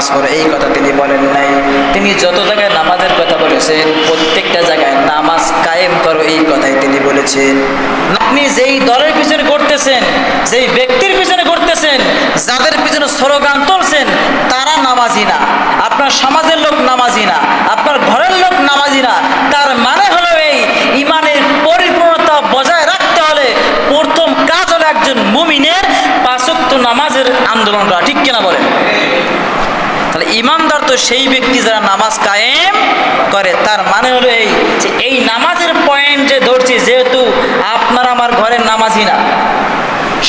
নামাজ পড়ে, এই কথা তিনি বলেন নাই। তিনি যত জায়গায় নামাজের কথা বলেছেন প্রত্যেকটা জায়গায় নামাজ কায়েম করো এই কথাই তিনি বলেছেন। আপনি যেই দলের পিছনে ঘুরতেছেন, যেই ব্যক্তির পিছনে ঘুরতেছেন, যাদের পিছনে স্লোগান তুলছেন তারা নামাজি না, আপনার সমাজের লোক নামাজি না, আপনার ঘরের লোক নামাজি না। তার মানে হলো এই ইমানের পরিপূর্ণতা বজায় রাখতে হলে প্রথম কাজ হলো একজন মুমিনের 5 ওয়াক্ত নামাজের আন্দোলন করা, ঠিক কিনা বলেন? তাহলে ইমানদার তো সেই ব্যক্তি যারা নামাজ কায়েম করে। তার মানে হলো এই যে এই নামাজের পয়েন্ট যে ধরছি, যেহেতু আপনার আমার ঘরের নামাজি না,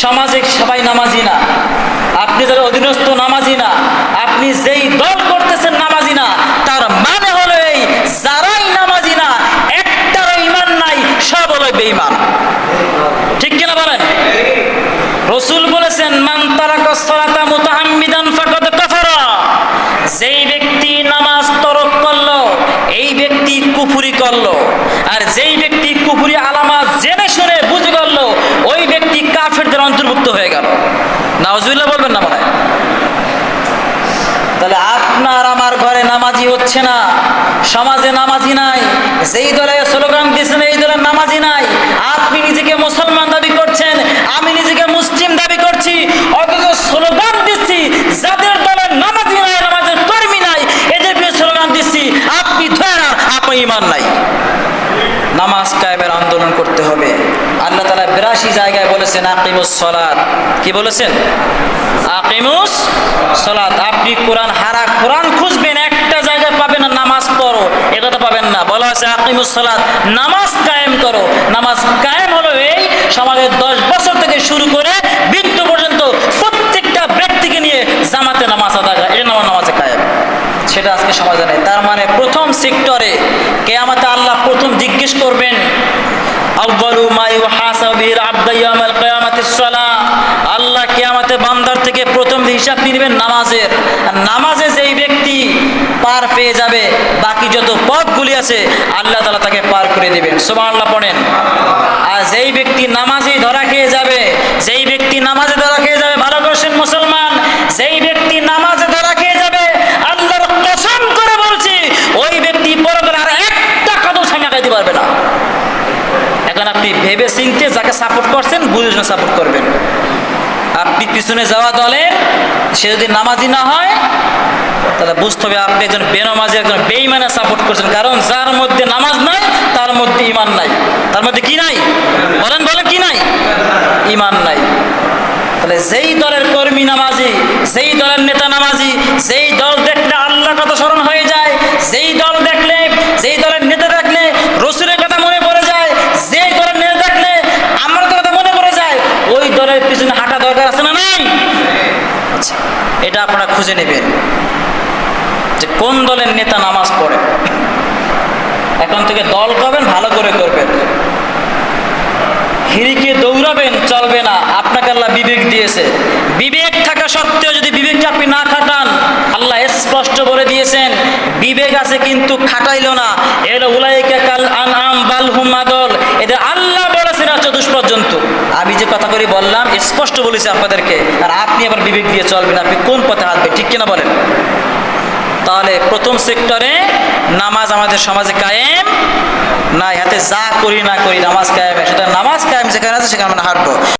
সমাজে সবাই নামাজি না, আপনি যারা অধীনস্থ নামাজি না, আপনি যেই দল করতেছেন নামাজি না, তার মানে হলো এই যারাই নামাজি না একটারও ইমান নাই, সব হলো বেঈমান, ঠিক কিনা বলেন? রাসূল বলেছেন মান তারাকাস সালাতা মুতাআম্মিদান ফাকাদ কাফারা, যেই ব্যক্তি নামাজ তরক করলো এই ব্যক্তি কুফরি করলো, আর যেই ব্যক্তি কুফরি আলামত জেনে শুনে বুঝে করলো ওই ব্যক্তি কাফেরদের অন্তর্ভুক্ত হয়ে গেল। নাউজুবিল্লাহ বলবেন না মনে হয়? তাহলে আপনার আমার ঘরে নামাজি হচ্ছে না, সমাজে নামাজি নাই, যেই দলে স্লোগান দিচ্ছেন এই দলের নামাজি নাই, আপনি নিজেকে মুসলমান দাবি করছেন, আমি নিজেকে মুসলিম দাবি করছি, অথচ স্লোগান দিচ্ছি যাদের দলের নামাজি নাই, নামাজের কর্মী নাই, এদের বিরুদ্ধে স্লোগান দিচ্ছি, আপনি ধরেন আপনার ইমান নাই। নামাজ কায়েমের আন্দোলন করতে হবে। আল্লাহ তাআলা 82 জায়গায় বলেছেন আকিমুস সালাত। কি বলেছেন? আকিমুস সালাত। আপনি কোরআন খুঁজবেন, একটা জায়গায় পাবেন না নামাজ পড়ো, এ কথা পাবেন না। বলা আছে আকিমুস সালাত, নামাজ কায়েম করো। নামাজ কায়েম হলো এই সমাজের 10 বছর থেকে শুরু করে বৃদ্ধ পর্যন্ত প্রত্যেকটা ব্যক্তিকে নিয়ে জামাতে নামাজ আদায় করা, এটা নামাজে কায়েম। সেটা আজকে সমাজে নেই। তার মানে প্রথম সেক্টরে কিয়ামতে আল্লাহ প্রথম জিজ্ঞেস করবেন, আউয়ালু মা ইউহাসাবু বিল আবদ ইয়াউমাল কিয়ামাতিস সালাহ। আল্লাহ কিয়ামতে বান্দার থেকে প্রথম হিসাব নেবেন নামাজের। আর নামাজে যেই ব্যক্তি পার পেয়ে যাবে বাকি যত পথগুলি আছে আল্লাহ তাআলা তাকে পার করে দিবেন। সুবহানাল্লাহ পড়েন। আর যেই ব্যক্তি নামাজেই ধরা খেয়ে যাবে, যেই ব্যক্তি নামাজে ধরা খেয়ে যাবে, ভালো করেছেন মুসলমান, যেই ব্যক্তি নামাজে ধরা খেয়ে যাবে আল্লাহর কসম করে বলছি ওই ব্যক্তি পরকালে আর একটা কদম সামনে আগাইতে পারবে না। এখন আপনি ভেবে চিন্তে যাকে সাপোর্ট করছেন বুঝে শুনে সাপোর্ট করবেন। আপনি পিছনে যাওয়া দলের সে যদি নামাজি না হয় তাহলে বুঝতে হবে আপনি একজন বেনামাজি, একজন বেঈমানের সাপোর্ট করছেন। কারণ যার মধ্যে নামাজ নাই তার মধ্যে ঈমান নাই। তার মধ্যে কি নাই? বলেন কি নাই? ঈমান নাই। তাহলে যেই দলের কর্মী নামাজি, যেই দলের নেতা নামাজি, যেই দল দেখলে আল্লাহর কথা স্মরণ হয়ে যায়, যেই দল দেখলে, যেই দলের নেতা দেখলে রাসূলের কথা মনে পড়ে যায়, যেই দলের নেতা দেখলে আমার কথা মনে পড়ে যায়, ওই দলের পিছনে হাঁটা দরকার আছে না নাই? আচ্ছা, এটা আপনারা খুঁজে নেবেন যে কোন দলের নেতা নামাজ পড়ে। এখন থেকে দল করবেন, ভালো করে করবেন। হিরিকে দৌড়াবেন চলবে না। আপনাকে আল্লাহ বিবেক দিয়েছে, বিবেক থাকা সত্ত্বেও যদি বিবেকটা আপনি না খাটান, আল্লাহ স্পষ্ট বলে দিয়েছেন বিবেক আছে কিন্তু খাটাইলো না। এরা উলাইকা কাল আনআম বাল হুম আদল, এদের আল্লাহ বলেছেন চতুষ্পদ জন্তু। আমি যে কথা করে বললাম স্পষ্ট বলেছি আপনাদেরকে, আর আপনি আবার বিবেক দিয়ে চলবেন, আপনি কোন পথে হাঁটবেন, ঠিক কিনা বলেন? তাহলে প্রথম সেক্টরে নামাজ আমাদের সমাজে কায়েম নাই। হাতে যা করি না করি নামাজ কায়েম, সেটা নামাজ কায়েম যেখানে আছে সেখানে আমরা হাঁটবো।